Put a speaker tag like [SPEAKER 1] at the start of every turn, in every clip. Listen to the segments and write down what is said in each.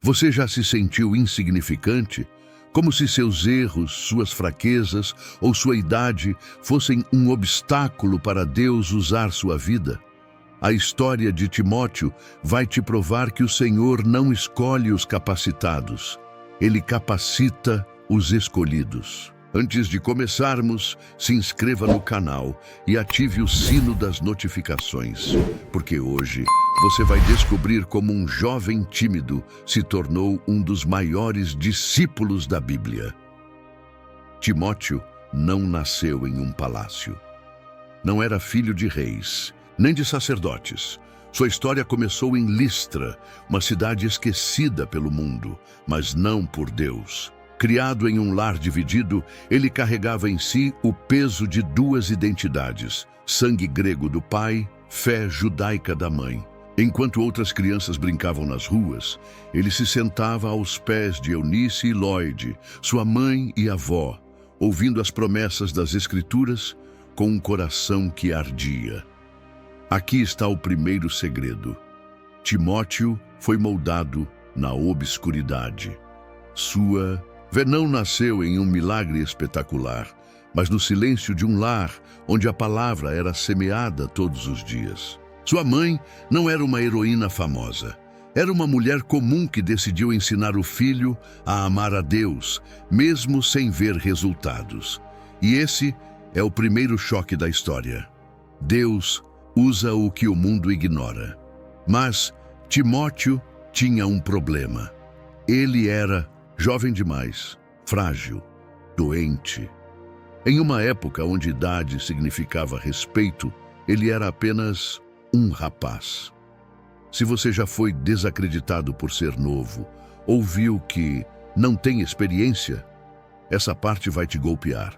[SPEAKER 1] Você já se sentiu insignificante? Como se seus erros, suas fraquezas ou sua idade fossem um obstáculo para Deus usar sua vida? A história de Timóteo vai te provar que o Senhor não escolhe os capacitados, Ele capacita os escolhidos. Antes de começarmos, se inscreva no canal e ative o sino das notificações, porque hoje você vai descobrir como um jovem tímido se tornou um dos maiores discípulos da Bíblia. Timóteo não nasceu em um palácio. Não era filho de reis, nem de sacerdotes. Sua história começou em Listra, uma cidade esquecida pelo mundo, mas não por Deus. Criado em um lar dividido, ele carregava em si o peso de duas identidades: sangue grego do pai, fé judaica da mãe. Enquanto outras crianças brincavam nas ruas, ele se sentava aos pés de Eunice e Lloyd, sua mãe e avó, ouvindo as promessas das Escrituras com um coração que ardia. Aqui está o primeiro segredo. Timóteo foi moldado na obscuridade. Sua fé não nasceu em um milagre espetacular, mas no silêncio de um lar onde a palavra era semeada todos os dias. Sua mãe não era uma heroína famosa. Era uma mulher comum que decidiu ensinar o filho a amar a Deus, mesmo sem ver resultados. E esse é o primeiro choque da história. Deus usa o que o mundo ignora. Mas Timóteo tinha um problema. Ele era jovem demais, frágil, doente. Em uma época onde idade significava respeito, ele era apenas um rapaz. Se você já foi desacreditado por ser novo, ou viu que não tem experiência, essa parte vai te golpear.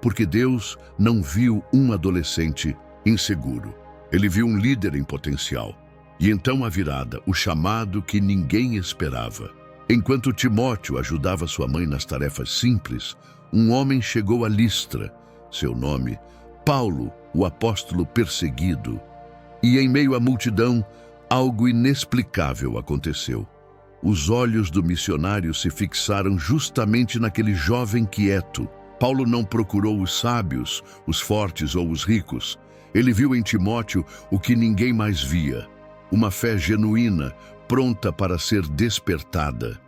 [SPEAKER 1] Porque Deus não viu um adolescente inseguro. Ele viu um líder em potencial. E então a virada, o chamado que ninguém esperava. Enquanto Timóteo ajudava sua mãe nas tarefas simples, um homem chegou a Listra. Seu nome, Paulo, o apóstolo perseguido. E em meio à multidão, algo inexplicável aconteceu. Os olhos do missionário se fixaram justamente naquele jovem quieto. Paulo não procurou os sábios, os fortes ou os ricos. Ele viu em Timóteo o que ninguém mais via. Uma fé genuína, pronta para ser despertada.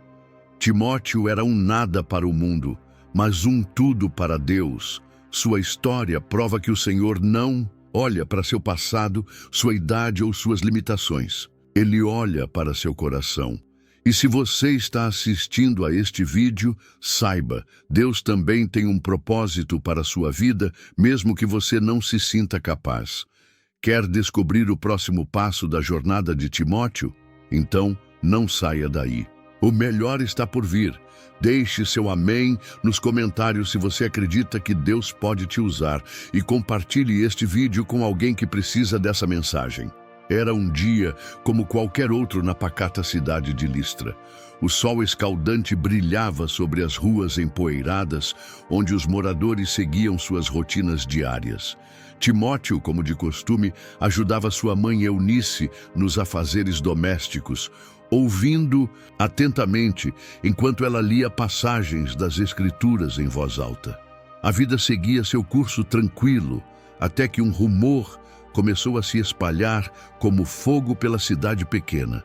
[SPEAKER 1] Timóteo era um nada para o mundo, mas um tudo para Deus. Sua história prova que o Senhor não olha para seu passado, sua idade ou suas limitações. Ele olha para seu coração. E se você está assistindo a este vídeo, saiba, Deus também tem um propósito para a sua vida, mesmo que você não se sinta capaz. Quer descobrir o próximo passo da jornada de Timóteo? Então, não saia daí. O melhor está por vir. Deixe seu amém nos comentários se você acredita que Deus pode te usar e compartilhe este vídeo com alguém que precisa dessa mensagem. Era um dia como qualquer outro na pacata cidade de Listra. O sol escaldante brilhava sobre as ruas empoeiradas, onde os moradores seguiam suas rotinas diárias. Timóteo, como de costume, ajudava sua mãe Eunice nos afazeres domésticos, ouvindo atentamente enquanto ela lia passagens das Escrituras em voz alta. A vida seguia seu curso tranquilo, até que um rumor começou a se espalhar como fogo pela cidade pequena.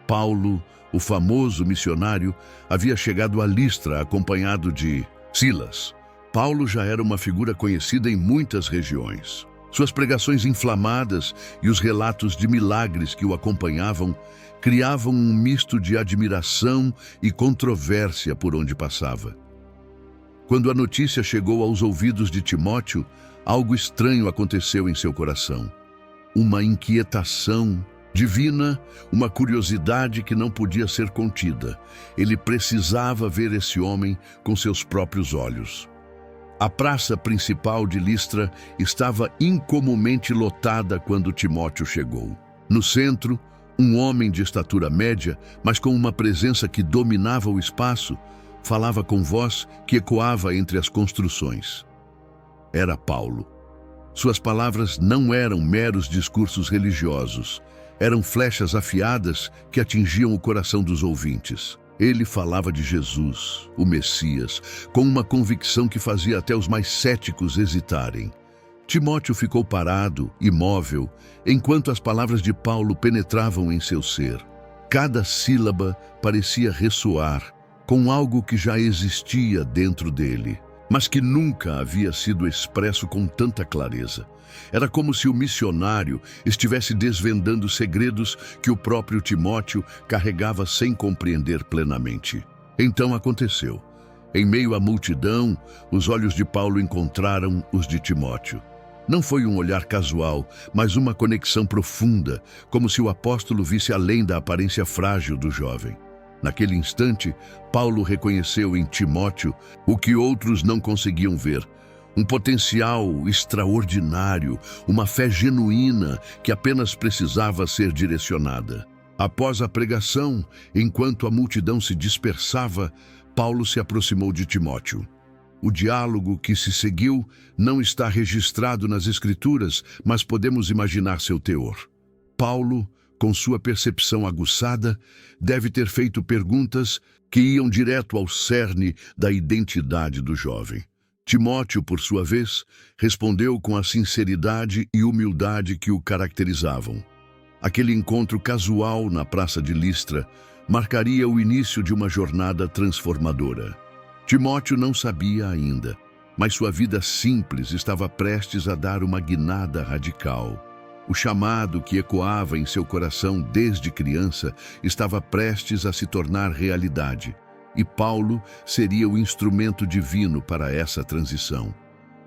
[SPEAKER 1] Paulo, o famoso missionário, havia chegado a Listra acompanhado de Silas. Paulo já era uma figura conhecida em muitas regiões. Suas pregações inflamadas e os relatos de milagres que o acompanhavam criavam um misto de admiração e controvérsia por onde passava. Quando a notícia chegou aos ouvidos de Timóteo, algo estranho aconteceu em seu coração. Uma inquietação divina, uma curiosidade que não podia ser contida. Ele precisava ver esse homem com seus próprios olhos. A praça principal de Listra estava incomumente lotada quando Timóteo chegou. No centro, um homem de estatura média, mas com uma presença que dominava o espaço, falava com voz que ecoava entre as construções. Era Paulo. Suas palavras não eram meros discursos religiosos. Eram flechas afiadas que atingiam o coração dos ouvintes. Ele falava de Jesus, o Messias, com uma convicção que fazia até os mais céticos hesitarem. Timóteo ficou parado, imóvel, enquanto as palavras de Paulo penetravam em seu ser. Cada sílaba parecia ressoar com algo que já existia dentro dele, mas que nunca havia sido expresso com tanta clareza. Era como se o missionário estivesse desvendando segredos que o próprio Timóteo carregava sem compreender plenamente. Então aconteceu. Em meio à multidão, os olhos de Paulo encontraram os de Timóteo. Não foi um olhar casual, mas uma conexão profunda, como se o apóstolo visse além da aparência frágil do jovem. Naquele instante, Paulo reconheceu em Timóteo o que outros não conseguiam ver: um potencial extraordinário, uma fé genuína que apenas precisava ser direcionada. Após a pregação, enquanto a multidão se dispersava, Paulo se aproximou de Timóteo. O diálogo que se seguiu não está registrado nas Escrituras, mas podemos imaginar seu teor. Paulo, com sua percepção aguçada, deve ter feito perguntas que iam direto ao cerne da identidade do jovem. Timóteo, por sua vez, respondeu com a sinceridade e humildade que o caracterizavam. Aquele encontro casual na praça de Listra marcaria o início de uma jornada transformadora. Timóteo não sabia ainda, mas sua vida simples estava prestes a dar uma guinada radical. O chamado que ecoava em seu coração desde criança estava prestes a se tornar realidade, e Paulo seria o instrumento divino para essa transição.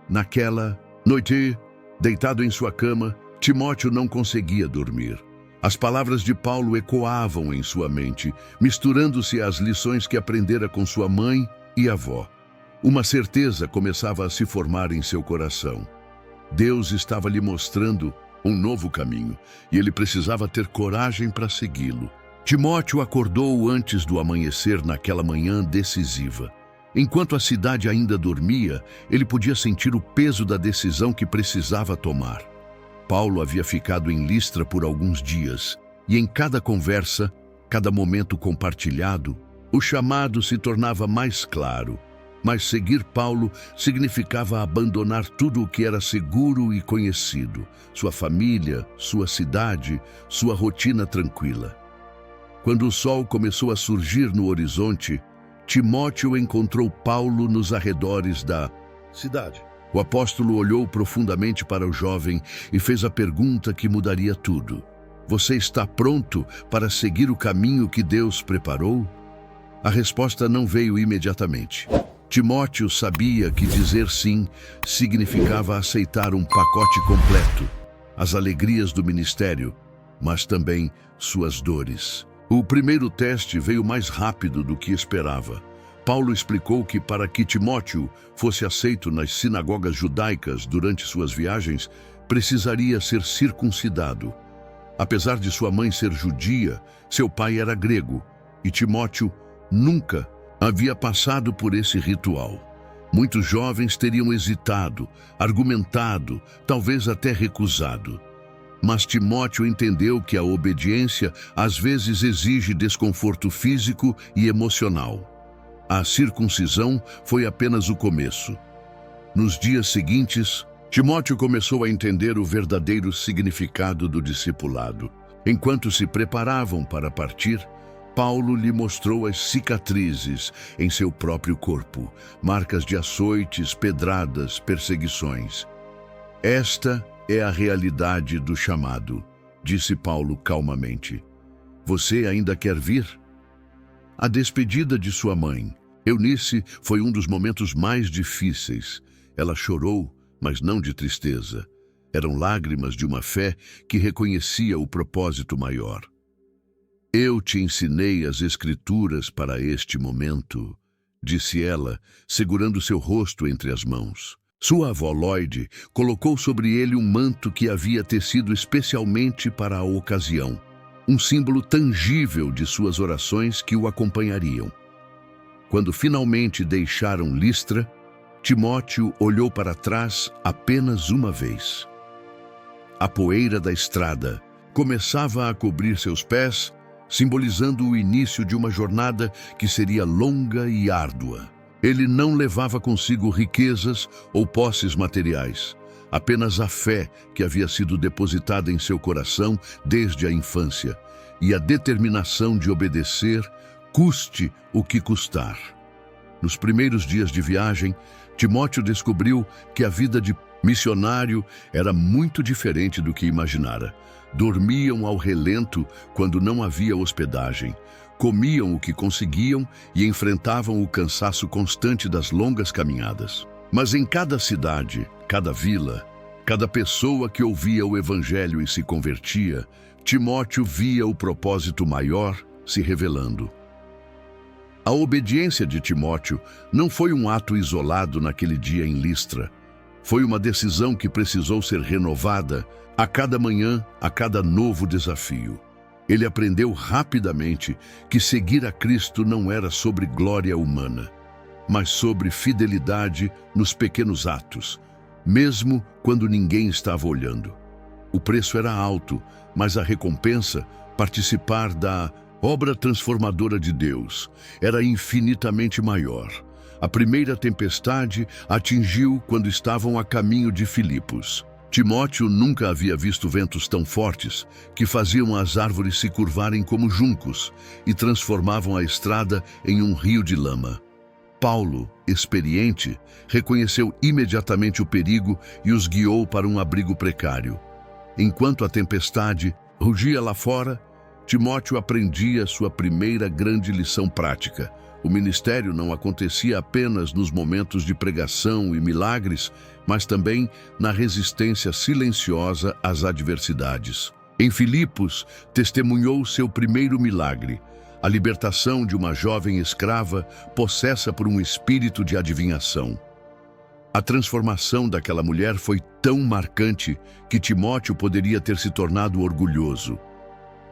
[SPEAKER 1] Naquela noite, deitado em sua cama, Timóteo não conseguia dormir. As palavras de Paulo ecoavam em sua mente, misturando-se às lições que aprendera com sua mãe e avó. Uma certeza começava a se formar em seu coração. Deus estava lhe mostrando um novo caminho, e ele precisava ter coragem para segui-lo. Timóteo acordou antes do amanhecer naquela manhã decisiva. Enquanto a cidade ainda dormia, ele podia sentir o peso da decisão que precisava tomar. Paulo havia ficado em Listra por alguns dias, e em cada conversa, cada momento compartilhado, o chamado se tornava mais claro. Mas seguir Paulo significava abandonar tudo o que era seguro e conhecido: sua família, sua cidade, sua rotina tranquila. Quando o sol começou a surgir no horizonte, Timóteo encontrou Paulo nos arredores da cidade. O apóstolo olhou profundamente para o jovem e fez a pergunta que mudaria tudo: você está pronto para seguir o caminho que Deus preparou? A resposta não veio imediatamente. Timóteo sabia que dizer sim significava aceitar um pacote completo: as alegrias do ministério, mas também suas dores. O primeiro teste veio mais rápido do que esperava. Paulo explicou que para que Timóteo fosse aceito nas sinagogas judaicas durante suas viagens, precisaria ser circuncidado. Apesar de sua mãe ser judia, seu pai era grego, e Timóteo nunca havia passado por esse ritual. Muitos jovens teriam hesitado, argumentado, talvez até recusado. Mas Timóteo entendeu que a obediência às vezes exige desconforto físico e emocional. A circuncisão foi apenas o começo. Nos dias seguintes, Timóteo começou a entender o verdadeiro significado do discipulado. Enquanto se preparavam para partir, Paulo lhe mostrou as cicatrizes em seu próprio corpo, marcas de açoites, pedradas, perseguições. Esta é a realidade do chamado, disse Paulo calmamente. Você ainda quer vir? A despedida de sua mãe, Eunice, foi um dos momentos mais difíceis. Ela chorou, mas não de tristeza. Eram lágrimas de uma fé que reconhecia o propósito maior. Eu te ensinei as Escrituras para este momento, disse ela, segurando seu rosto entre as mãos. Sua avó Lloyd colocou sobre ele um manto que havia tecido especialmente para a ocasião, um símbolo tangível de suas orações que o acompanhariam. Quando finalmente deixaram Listra, Timóteo olhou para trás apenas uma vez. A poeira da estrada começava a cobrir seus pés, simbolizando o início de uma jornada que seria longa e árdua. Ele não levava consigo riquezas ou posses materiais, apenas a fé que havia sido depositada em seu coração desde a infância e a determinação de obedecer, custe o que custar. Nos primeiros dias de viagem, Timóteo descobriu que a vida de missionário era muito diferente do que imaginara. Dormiam ao relento quando não havia hospedagem, comiam o que conseguiam e enfrentavam o cansaço constante das longas caminhadas. Mas em cada cidade, cada vila, cada pessoa que ouvia o Evangelho e se convertia, Timóteo via o propósito maior se revelando. A obediência de Timóteo não foi um ato isolado naquele dia em Listra. Foi uma decisão que precisou ser renovada a cada manhã, a cada novo desafio. Ele aprendeu rapidamente que seguir a Cristo não era sobre glória humana, mas sobre fidelidade nos pequenos atos, mesmo quando ninguém estava olhando. O preço era alto, mas a recompensa, participar da obra transformadora de Deus, era infinitamente maior. A primeira tempestade atingiu quando estavam a caminho de Filipos. Timóteo nunca havia visto ventos tão fortes que faziam as árvores se curvarem como juncos e transformavam a estrada em um rio de lama. Paulo, experiente, reconheceu imediatamente o perigo e os guiou para um abrigo precário. Enquanto a tempestade rugia lá fora, Timóteo aprendia sua primeira grande lição prática. O ministério não acontecia apenas nos momentos de pregação e milagres, mas também na resistência silenciosa às adversidades. Em Filipos, testemunhou seu primeiro milagre, a libertação de uma jovem escrava possessa por um espírito de adivinhação. A transformação daquela mulher foi tão marcante que Timóteo poderia ter se tornado orgulhoso.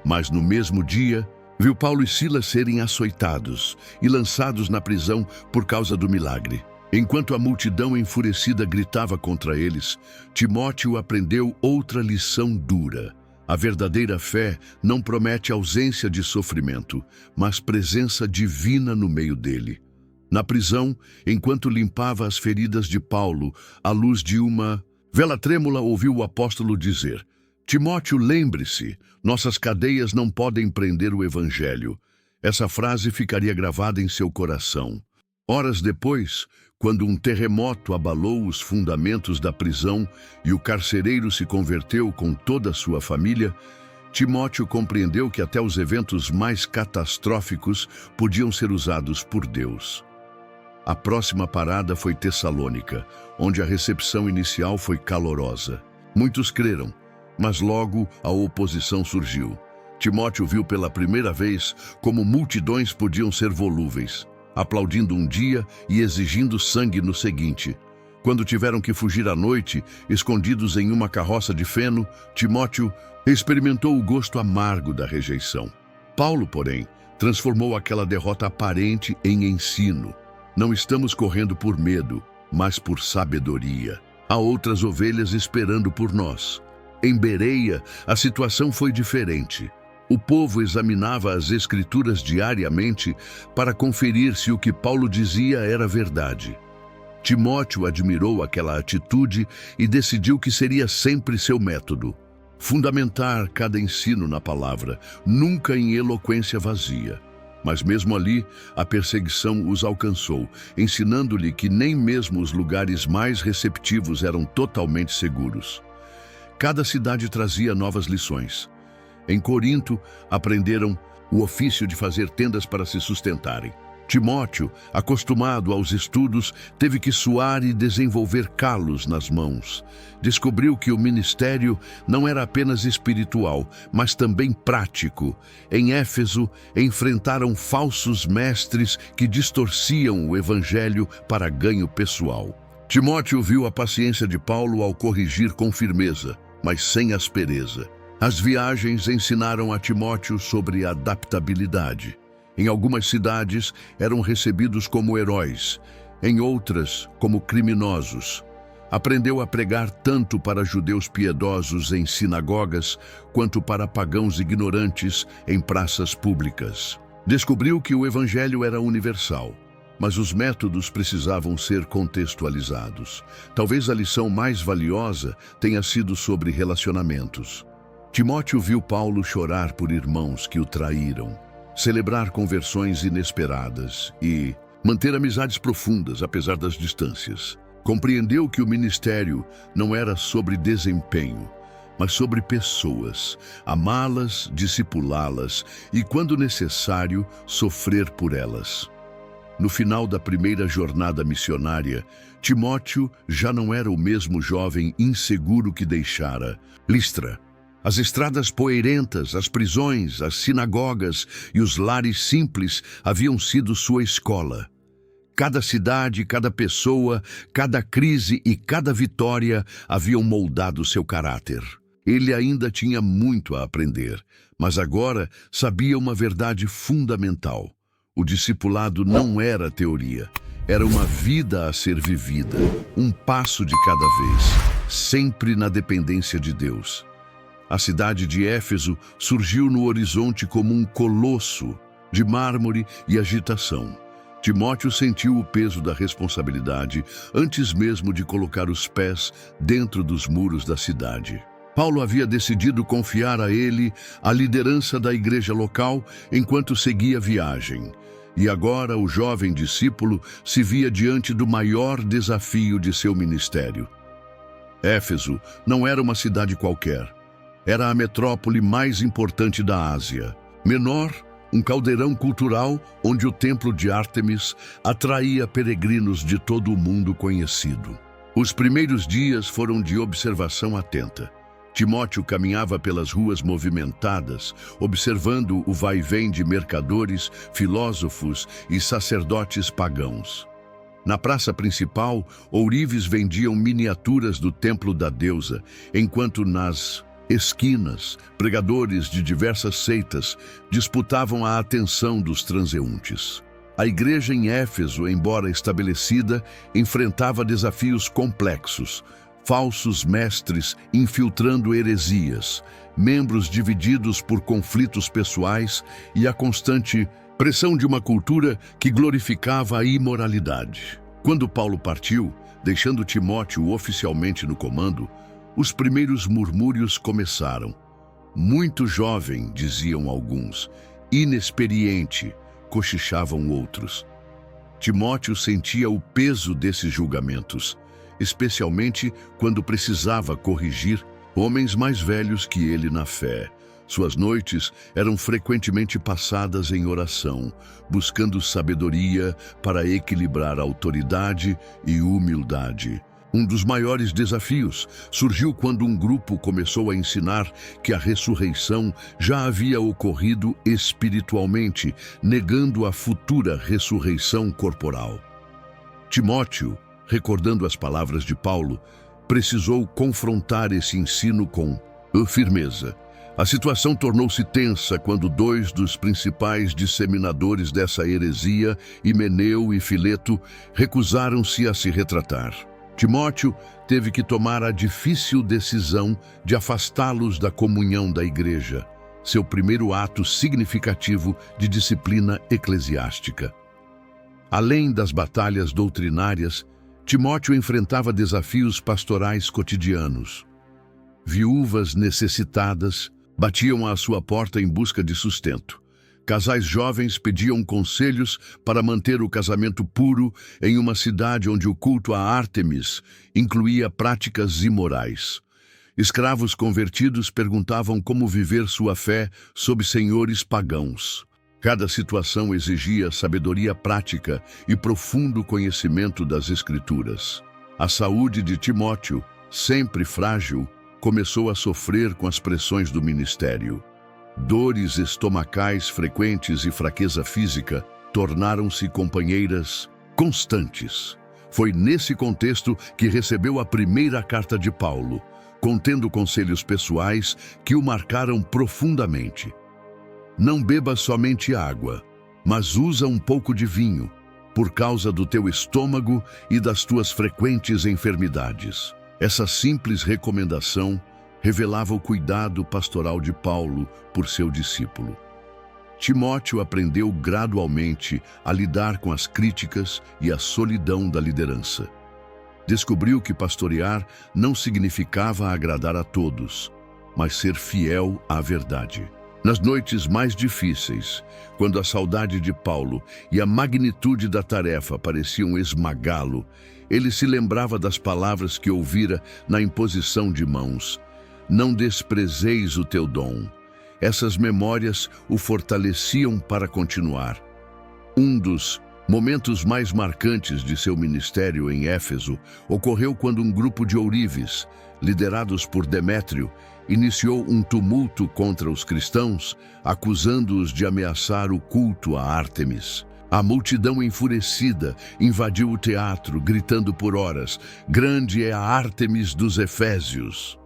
[SPEAKER 1] Mas no mesmo dia, viu Paulo e Silas serem açoitados e lançados na prisão por causa do milagre. Enquanto a multidão enfurecida gritava contra eles, Timóteo aprendeu outra lição dura. A verdadeira fé não promete ausência de sofrimento, mas presença divina no meio dele. Na prisão, enquanto limpava as feridas de Paulo, à luz de uma vela trêmula, ouviu o apóstolo dizer: Timóteo, lembre-se, nossas cadeias não podem prender o Evangelho. Essa frase ficaria gravada em seu coração. Horas depois, quando um terremoto abalou os fundamentos da prisão e o carcereiro se converteu com toda a sua família, Timóteo compreendeu que até os eventos mais catastróficos podiam ser usados por Deus. A próxima parada foi Tessalônica, onde a recepção inicial foi calorosa. Muitos creram, mas logo a oposição surgiu. Timóteo viu pela primeira vez como multidões podiam ser volúveis, aplaudindo um dia e exigindo sangue no seguinte. Quando tiveram que fugir à noite, escondidos em uma carroça de feno, Timóteo experimentou o gosto amargo da rejeição. Paulo, porém, transformou aquela derrota aparente em ensino. Não estamos correndo por medo, mas por sabedoria. Há outras ovelhas esperando por nós. Em Bereia, a situação foi diferente. O povo examinava as Escrituras diariamente para conferir se o que Paulo dizia era verdade. Timóteo admirou aquela atitude e decidiu que seria sempre seu método: fundamentar cada ensino na palavra, nunca em eloquência vazia. Mas mesmo ali, a perseguição os alcançou, ensinando-lhe que nem mesmo os lugares mais receptivos eram totalmente seguros. Cada cidade trazia novas lições. Em Corinto, aprenderam o ofício de fazer tendas para se sustentarem. Timóteo, acostumado aos estudos, teve que suar e desenvolver calos nas mãos. Descobriu que o ministério não era apenas espiritual, mas também prático. Em Éfeso, enfrentaram falsos mestres que distorciam o evangelho para ganho pessoal. Timóteo viu a paciência de Paulo ao corrigir com firmeza, mas sem aspereza. As viagens ensinaram a Timóteo sobre adaptabilidade. Em algumas cidades, eram recebidos como heróis, em outras, como criminosos. Aprendeu a pregar tanto para judeus piedosos em sinagogas, quanto para pagãos ignorantes em praças públicas. Descobriu que o evangelho era universal, mas os métodos precisavam ser contextualizados. Talvez a lição mais valiosa tenha sido sobre relacionamentos. Timóteo viu Paulo chorar por irmãos que o traíram, celebrar conversões inesperadas e manter amizades profundas apesar das distâncias. Compreendeu que o ministério não era sobre desempenho, mas sobre pessoas, amá-las, discipulá-las e, quando necessário, sofrer por elas. No final da primeira jornada missionária, Timóteo já não era o mesmo jovem inseguro que deixara Listra. As estradas poeirentas, as prisões, as sinagogas e os lares simples haviam sido sua escola. Cada cidade, cada pessoa, cada crise e cada vitória haviam moldado seu caráter. Ele ainda tinha muito a aprender, mas agora sabia uma verdade fundamental. O discipulado não era teoria, era uma vida a ser vivida, um passo de cada vez, sempre na dependência de Deus. A cidade de Éfeso surgiu no horizonte como um colosso de mármore e agitação. Timóteo sentiu o peso da responsabilidade antes mesmo de colocar os pés dentro dos muros da cidade. Paulo havia decidido confiar a ele a liderança da igreja local enquanto seguia a viagem. E agora o jovem discípulo se via diante do maior desafio de seu ministério. Éfeso não era uma cidade qualquer. Era a metrópole mais importante da Ásia. Menor, um caldeirão cultural onde o templo de Ártemis atraía peregrinos de todo o mundo conhecido. Os primeiros dias foram de observação atenta. Timóteo caminhava pelas ruas movimentadas, observando o vai-vem de mercadores, filósofos e sacerdotes pagãos. Na praça principal, ourives vendiam miniaturas do templo da deusa, enquanto nas esquinas, pregadores de diversas seitas disputavam a atenção dos transeuntes. A igreja em Éfeso, embora estabelecida, enfrentava desafios complexos, falsos mestres infiltrando heresias, membros divididos por conflitos pessoais e a constante pressão de uma cultura que glorificava a imoralidade. Quando Paulo partiu, deixando Timóteo oficialmente no comando, os primeiros murmúrios começaram. Muito jovem, diziam alguns, inexperiente, cochichavam outros. Timóteo sentia o peso desses julgamentos, especialmente quando precisava corrigir homens mais velhos que ele na fé. Suas noites eram frequentemente passadas em oração, buscando sabedoria para equilibrar autoridade e humildade. Um dos maiores desafios surgiu quando um grupo começou a ensinar que a ressurreição já havia ocorrido espiritualmente, negando a futura ressurreição corporal. Timóteo, recordando as palavras de Paulo, precisou confrontar esse ensino com firmeza. A situação tornou-se tensa quando dois dos principais disseminadores dessa heresia, Himeneu e Fileto, recusaram-se a se retratar. Timóteo teve que tomar a difícil decisão de afastá-los da comunhão da igreja, seu primeiro ato significativo de disciplina eclesiástica. Além das batalhas doutrinárias, Timóteo enfrentava desafios pastorais cotidianos. Viúvas necessitadas batiam à sua porta em busca de sustento. Casais jovens pediam conselhos para manter o casamento puro em uma cidade onde o culto a Ártemis incluía práticas imorais. Escravos convertidos perguntavam como viver sua fé sob senhores pagãos. Cada situação exigia sabedoria prática e profundo conhecimento das Escrituras. A saúde de Timóteo, sempre frágil, começou a sofrer com as pressões do ministério. Dores estomacais frequentes e fraqueza física tornaram-se companheiras constantes. Foi nesse contexto que recebeu a primeira carta de Paulo, contendo conselhos pessoais que o marcaram profundamente. Não beba somente água, mas usa um pouco de vinho. por causa do teu estômago e das tuas frequentes enfermidades. Essa simples recomendação revelava o cuidado pastoral de Paulo por seu discípulo. Timóteo aprendeu gradualmente a lidar com as críticas e a solidão da liderança. Descobriu que pastorear não significava agradar a todos, mas ser fiel à verdade. Nas noites mais difíceis, quando a saudade de Paulo e a magnitude da tarefa pareciam esmagá-lo, ele se lembrava das palavras que ouvira na imposição de mãos. Não desprezeis o teu dom. Essas memórias o fortaleciam para continuar. Um dos momentos mais marcantes de seu ministério em Éfeso ocorreu quando um grupo de ourives, liderados por Demétrio, iniciou um tumulto contra os cristãos, acusando-os de ameaçar o culto a Ártemis. A multidão enfurecida invadiu o teatro, gritando por horas: "Grande é a Ártemis dos Efésios!"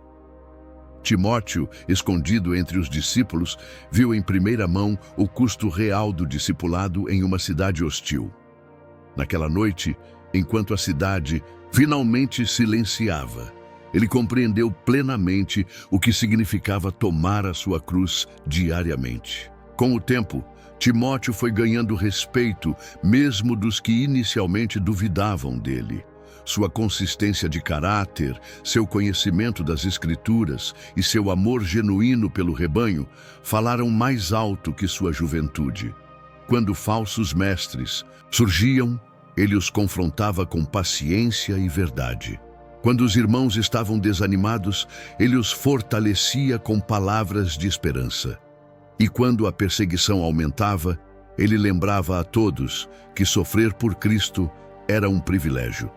[SPEAKER 1] Timóteo, escondido entre os discípulos, viu em primeira mão o custo real do discipulado em uma cidade hostil. Naquela noite, enquanto a cidade finalmente silenciava, ele compreendeu plenamente o que significava tomar a sua cruz diariamente. Com o tempo, Timóteo foi ganhando respeito, mesmo dos que inicialmente duvidavam dele. Sua consistência de caráter, seu conhecimento das Escrituras e seu amor genuíno pelo rebanho falaram mais alto que sua juventude. Quando falsos mestres surgiam, ele os confrontava com paciência e verdade. Quando os irmãos estavam desanimados, ele os fortalecia com palavras de esperança. E quando a perseguição aumentava, ele lembrava a todos que sofrer por Cristo era um privilégio.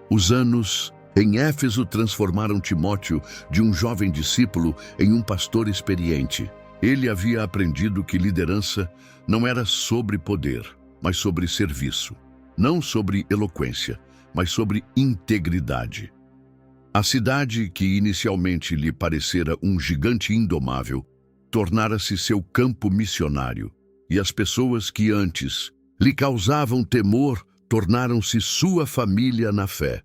[SPEAKER 1] Os anos em Éfeso transformaram Timóteo de um jovem discípulo em um pastor experiente. Ele havia aprendido que liderança não era sobre poder, mas sobre serviço. Não sobre eloquência, mas sobre integridade. A cidade que inicialmente lhe parecera um gigante indomável, tornara-se seu campo missionário, e as pessoas que antes lhe causavam temor tornaram-se sua família na fé.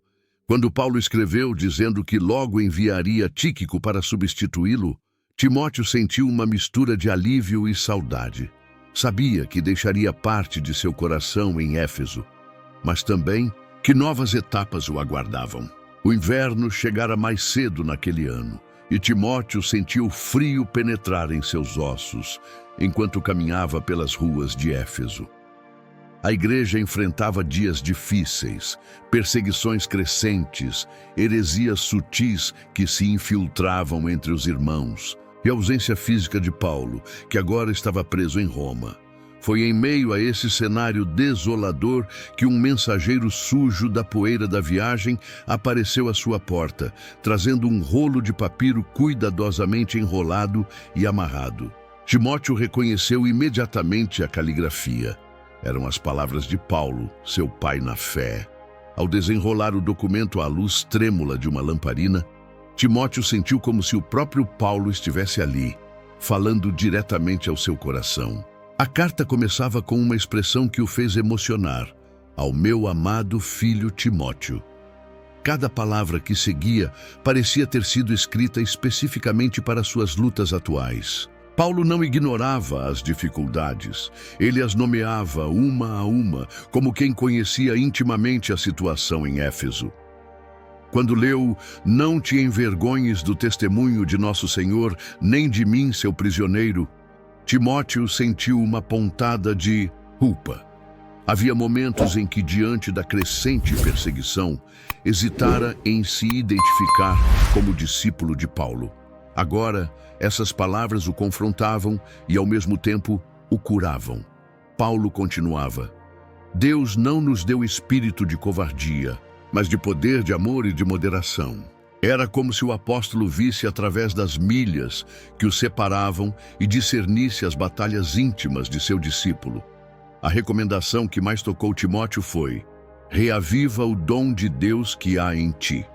[SPEAKER 1] Quando Paulo escreveu dizendo que logo enviaria Tíquico para substituí-lo, Timóteo sentiu uma mistura de alívio e saudade. Sabia que deixaria parte de seu coração em Éfeso, mas também que novas etapas o aguardavam. O inverno chegara mais cedo naquele ano, e Timóteo sentiu o frio penetrar em seus ossos, enquanto caminhava pelas ruas de Éfeso. A igreja enfrentava dias difíceis, perseguições crescentes, heresias sutis que se infiltravam entre os irmãos, e a ausência física de Paulo, que agora estava preso em Roma. Foi em meio a esse cenário desolador que um mensageiro sujo da poeira da viagem apareceu à sua porta, trazendo um rolo de papiro cuidadosamente enrolado e amarrado. Timóteo reconheceu imediatamente a caligrafia. Eram as palavras de Paulo, seu pai na fé. Ao desenrolar o documento à luz trêmula de uma lamparina, Timóteo sentiu como se o próprio Paulo estivesse ali, falando diretamente ao seu coração. A carta começava com uma expressão que o fez emocionar: "Ao meu amado filho Timóteo". Cada palavra que seguia parecia ter sido escrita especificamente para suas lutas atuais. Paulo não ignorava as dificuldades. Ele as nomeava uma a uma, como quem conhecia intimamente a situação em Éfeso. Quando leu: "Não te envergonhes do testemunho de nosso Senhor, nem de mim, seu prisioneiro", Timóteo sentiu uma pontada de culpa. Havia momentos em que, diante da crescente perseguição, hesitara em se identificar como discípulo de Paulo. Agora, essas palavras o confrontavam e, ao mesmo tempo, o curavam. Paulo continuava: "Deus não nos deu espírito de covardia, mas de poder, de amor e de moderação." Era como se o apóstolo visse através das milhas que o separavam e discernisse as batalhas íntimas de seu discípulo. A recomendação que mais tocou Timóteo foi: "Reaviva o dom de Deus que há em ti."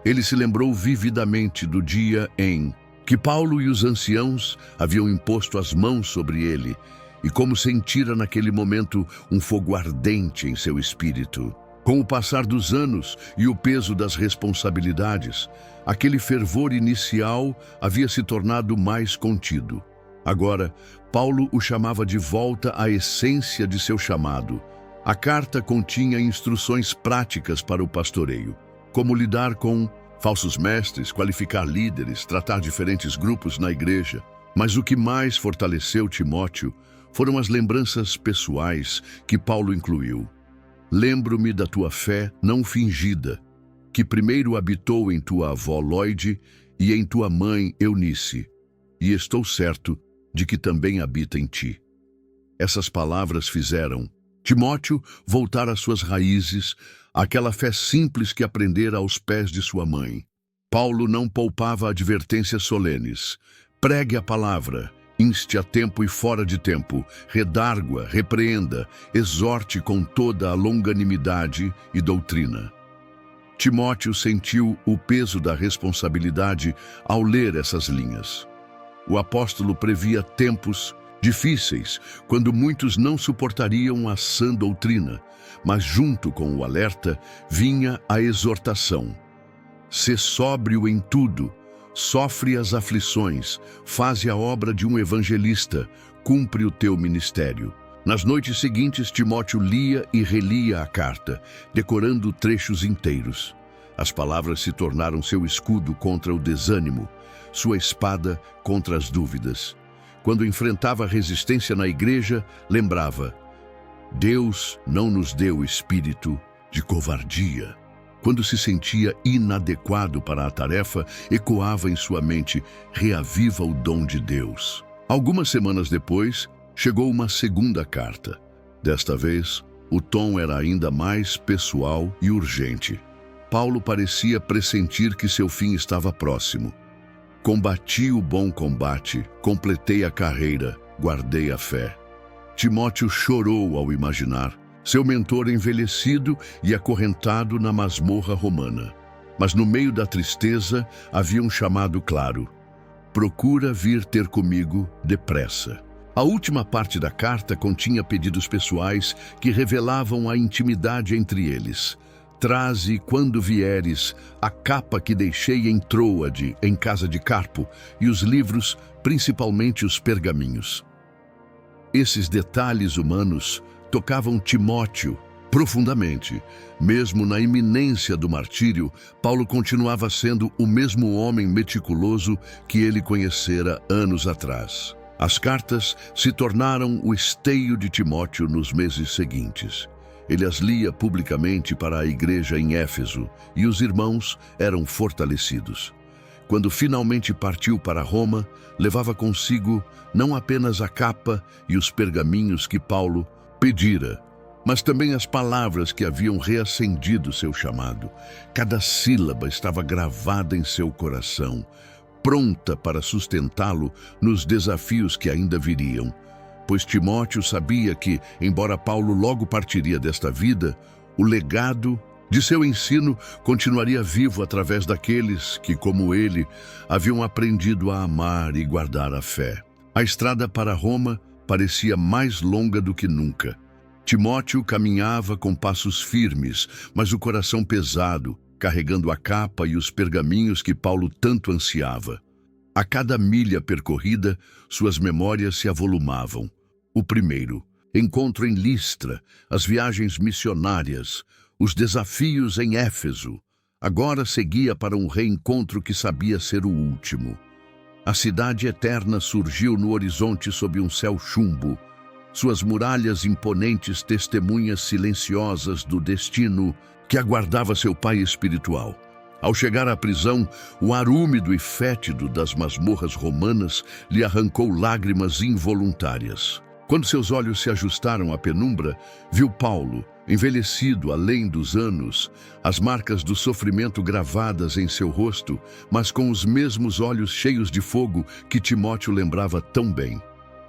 [SPEAKER 1] Ele se lembrou vividamente do dia em que Paulo e os anciãos haviam imposto as mãos sobre ele e como sentira naquele momento um fogo ardente em seu espírito. Com o passar dos anos e o peso das responsabilidades, aquele fervor inicial havia se tornado mais contido. Agora, Paulo o chamava de volta à essência de seu chamado. A carta continha instruções práticas para o pastoreio, como lidar com falsos mestres, qualificar líderes, tratar diferentes grupos na igreja. Mas o que mais fortaleceu Timóteo foram as lembranças pessoais que Paulo incluiu. Lembro-me da tua fé não fingida, que primeiro habitou em tua avó Lóide e em tua mãe Eunice, e estou certo de que também habita em ti. Essas palavras fizeram Timóteo voltar às suas raízes, àquela fé simples que aprendera aos pés de sua mãe. Paulo não poupava advertências solenes. Pregue a palavra, inste a tempo e fora de tempo, redargua, repreenda, exorte com toda a longanimidade e doutrina. Timóteo sentiu o peso da responsabilidade ao ler essas linhas. O apóstolo previa tempos difíceis, quando muitos não suportariam a sã doutrina, mas junto com o alerta vinha a exortação. Sê sóbrio em tudo, sofre as aflições, faze a obra de um evangelista, cumpre o teu ministério. Nas noites seguintes, Timóteo lia e relia a carta, decorando trechos inteiros. As palavras se tornaram seu escudo contra o desânimo, sua espada contra as dúvidas. Quando enfrentava resistência na igreja, lembrava: Deus não nos deu espírito de covardia. Quando se sentia inadequado para a tarefa, ecoava em sua mente: reaviva o dom de Deus. Algumas semanas depois, chegou uma segunda carta. Desta vez, o tom era ainda mais pessoal e urgente. Paulo parecia pressentir que seu fim estava próximo. Combati o bom combate, completei a carreira, guardei a fé. Timóteo chorou ao imaginar seu mentor envelhecido e acorrentado na masmorra romana. Mas no meio da tristeza havia um chamado claro: procura vir ter comigo depressa. A última parte da carta continha pedidos pessoais que revelavam a intimidade entre eles. Traze, quando vieres, a capa que deixei em Troade, em casa de Carpo, e os livros, principalmente os pergaminhos. Esses detalhes humanos tocavam Timóteo profundamente. Mesmo na iminência do martírio, Paulo continuava sendo o mesmo homem meticuloso que ele conhecera anos atrás. As cartas se tornaram o esteio de Timóteo nos meses seguintes. Ele as lia publicamente para a igreja em Éfeso, e os irmãos eram fortalecidos. Quando finalmente partiu para Roma, levava consigo não apenas a capa e os pergaminhos que Paulo pedira, mas também as palavras que haviam reacendido seu chamado. Cada sílaba estava gravada em seu coração, pronta para sustentá-lo nos desafios que ainda viriam. Pois Timóteo sabia que, embora Paulo logo partiria desta vida, o legado de seu ensino continuaria vivo através daqueles que, como ele, haviam aprendido a amar e guardar a fé. A estrada para Roma parecia mais longa do que nunca. Timóteo caminhava com passos firmes, mas o coração pesado, carregando a capa e os pergaminhos que Paulo tanto ansiava. A cada milha percorrida, suas memórias se avolumavam. O primeiro, encontro em Listra, as viagens missionárias, os desafios em Éfeso. Agora seguia para um reencontro que sabia ser o último. A cidade eterna surgiu no horizonte sob um céu chumbo. Suas muralhas imponentes, testemunhas silenciosas do destino que aguardava seu pai espiritual. Ao chegar à prisão, o ar úmido e fétido das masmorras romanas lhe arrancou lágrimas involuntárias. Quando seus olhos se ajustaram à penumbra, viu Paulo, envelhecido além dos anos, as marcas do sofrimento gravadas em seu rosto, mas com os mesmos olhos cheios de fogo que Timóteo lembrava tão bem.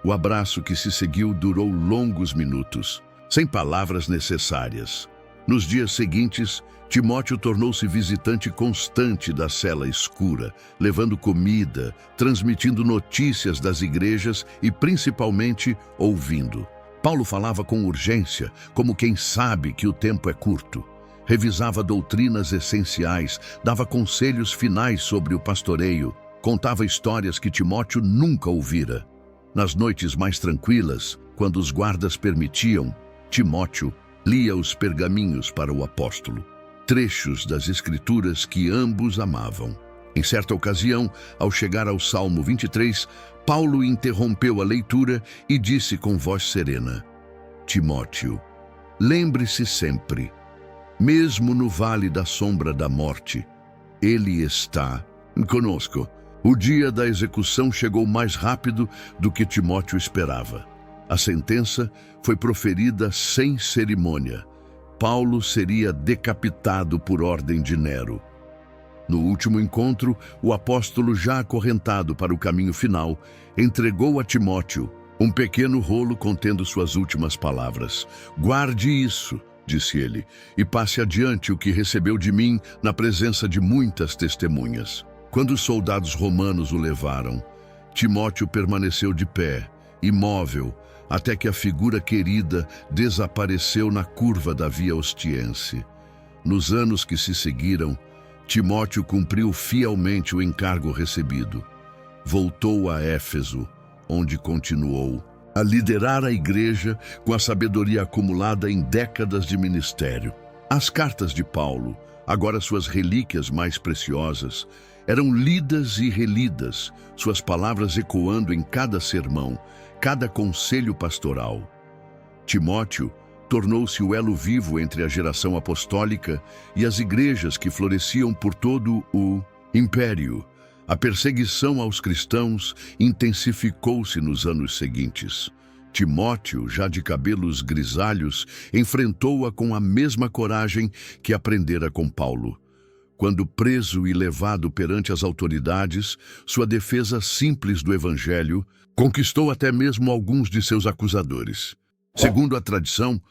[SPEAKER 1] O abraço que se seguiu durou longos minutos, sem palavras necessárias. Nos dias seguintes, Timóteo tornou-se visitante constante da cela escura, levando comida, transmitindo notícias das igrejas e, principalmente, ouvindo. Paulo falava com urgência, como quem sabe que o tempo é curto. Revisava doutrinas essenciais, dava conselhos finais sobre o pastoreio, contava histórias que Timóteo nunca ouvira. Nas noites mais tranquilas, quando os guardas permitiam, Timóteo lia os pergaminhos para o apóstolo, trechos das Escrituras que ambos amavam. Em certa ocasião, ao chegar ao Salmo 23, Paulo interrompeu a leitura e disse com voz serena: Timóteo, lembre-se sempre, mesmo no vale da sombra da morte, ele está conosco. O dia da execução chegou mais rápido do que Timóteo esperava. A sentença foi proferida sem cerimônia. Paulo seria decapitado por ordem de Nero. No último encontro, o apóstolo, já acorrentado para o caminho final, entregou a Timóteo um pequeno rolo contendo suas últimas palavras. Guarde isso, disse ele, e passe adiante o que recebeu de mim na presença de muitas testemunhas. Quando os soldados romanos o levaram, Timóteo permaneceu de pé, imóvel, até que a figura querida desapareceu na curva da Via Ostiense. Nos anos que se seguiram, Timóteo cumpriu fielmente o encargo recebido. Voltou a Éfeso, onde continuou a liderar a igreja com a sabedoria acumulada em décadas de ministério. As cartas de Paulo, agora suas relíquias mais preciosas, eram lidas e relidas, suas palavras ecoando em cada sermão, cada conselho pastoral. Timóteo tornou-se o elo vivo entre a geração apostólica e as igrejas que floresciam por todo o império. A perseguição aos cristãos intensificou-se nos anos seguintes. Timóteo, já de cabelos grisalhos, enfrentou-a com a mesma coragem que aprendera com Paulo. Quando preso e levado perante as autoridades, sua defesa simples do Evangelho conquistou até mesmo alguns de seus acusadores. Segundo a tradição,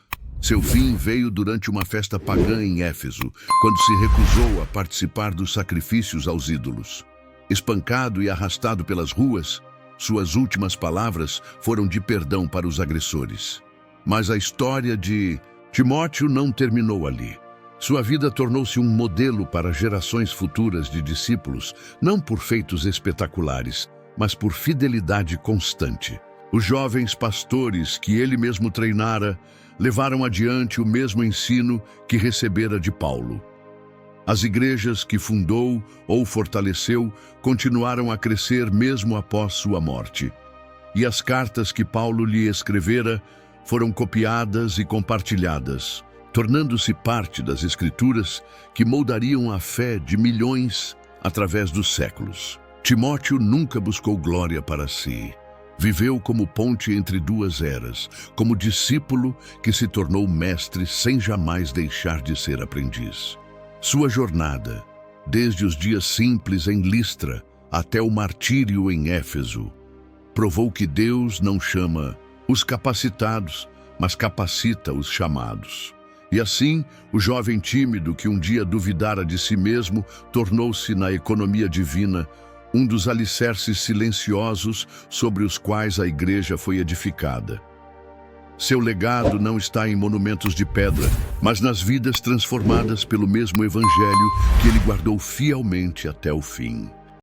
[SPEAKER 1] seu fim veio durante uma festa pagã em Éfeso, quando se recusou a participar dos sacrifícios aos ídolos. Espancado e arrastado pelas ruas, suas últimas palavras foram de perdão para os agressores. Mas a história de Timóteo não terminou ali. Sua vida tornou-se um modelo para gerações futuras de discípulos, não por feitos espetaculares, mas por fidelidade constante. Os jovens pastores que ele mesmo treinara levaram adiante o mesmo ensino que recebera de Paulo. As igrejas que fundou ou fortaleceu continuaram a crescer mesmo após sua morte. E as cartas que Paulo lhe escrevera foram copiadas e compartilhadas, tornando-se parte das Escrituras que moldariam a fé de milhões através dos séculos. Timóteo nunca buscou glória para si. Viveu como ponte entre duas eras, como discípulo que se tornou mestre sem jamais deixar de ser aprendiz. Sua jornada, desde os dias simples em Listra até o martírio em Éfeso, provou que Deus não chama os capacitados, mas capacita os chamados. E assim, o jovem tímido que um dia duvidara de si mesmo tornou-se, na economia divina, um dos alicerces silenciosos sobre os quais a igreja foi edificada. Seu legado não está em monumentos de pedra, mas nas vidas transformadas pelo mesmo Evangelho que ele guardou fielmente até o fim.